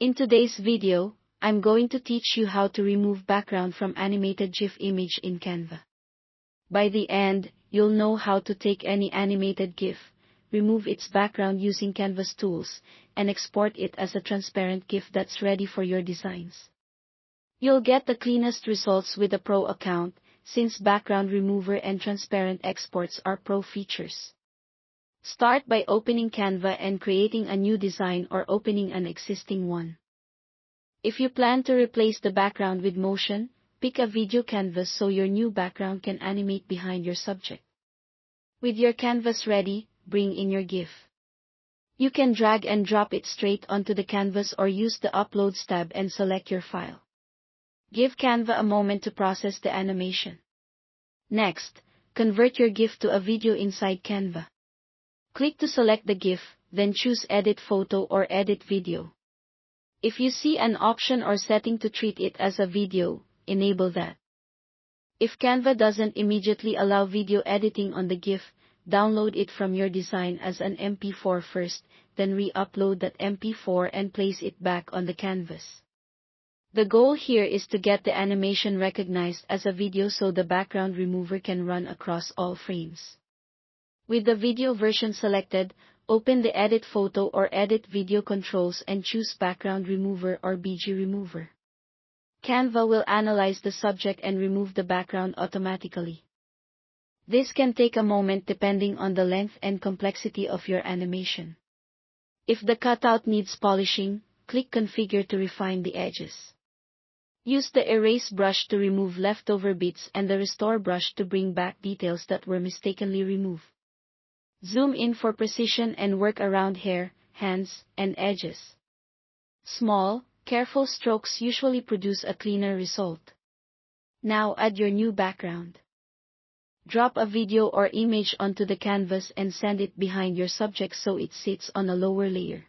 In today's video, I'm going to teach you how to remove background from animated GIF image in Canva. By the end, you'll know how to take any animated GIF, remove its background using Canva's tools, and export it as a transparent GIF that's ready for your designs. You'll get the cleanest results with a pro account, since background remover and transparent exports are pro features. Start by opening Canva and creating a new design or opening an existing one. If you plan to replace the background with motion, pick a video canvas so your new background can animate behind your subject. With your canvas ready, bring in your GIF. You can drag and drop it straight onto the canvas or use the Uploads tab and select your file. Give Canva a moment to process the animation. Next, convert your GIF to a video inside Canva. Click to select the GIF, then choose Edit Photo or Edit Video. If you see an option or setting to treat it as a video, enable that. If Canva doesn't immediately allow video editing on the GIF, download it from your design as an MP4 first, then re-upload that MP4 and place it back on the canvas. The goal here is to get the animation recognized as a video so the background remover can run across all frames. With the video version selected, open the Edit Photo or Edit Video controls and choose Background Remover or BG Remover. Canva will analyze the subject and remove the background automatically. This can take a moment depending on the length and complexity of your animation. If the cutout needs polishing, click Configure to refine the edges. Use the Erase brush to remove leftover bits and the Restore brush to bring back details that were mistakenly removed. Zoom in for precision and work around hair, hands, and edges. Small, careful strokes usually produce a cleaner result. Now add your new background. Drop a video or image onto the canvas and send it behind your subject so it sits on a lower layer.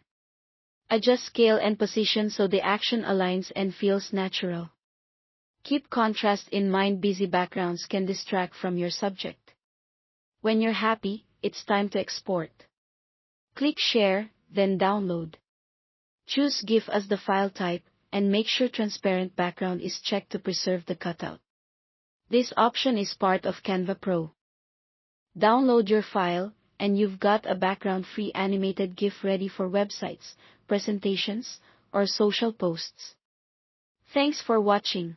Adjust scale and position so the action aligns and feels natural. Keep contrast in mind. Busy backgrounds can distract from your subject. When you're happy, it's time to export. Click Share, then Download. Choose GIF as the file type, and make sure transparent background is checked to preserve the cutout. This option is part of Canva Pro. Download your file, and you've got a background-free animated GIF ready for websites, presentations, or social posts. Thanks for watching.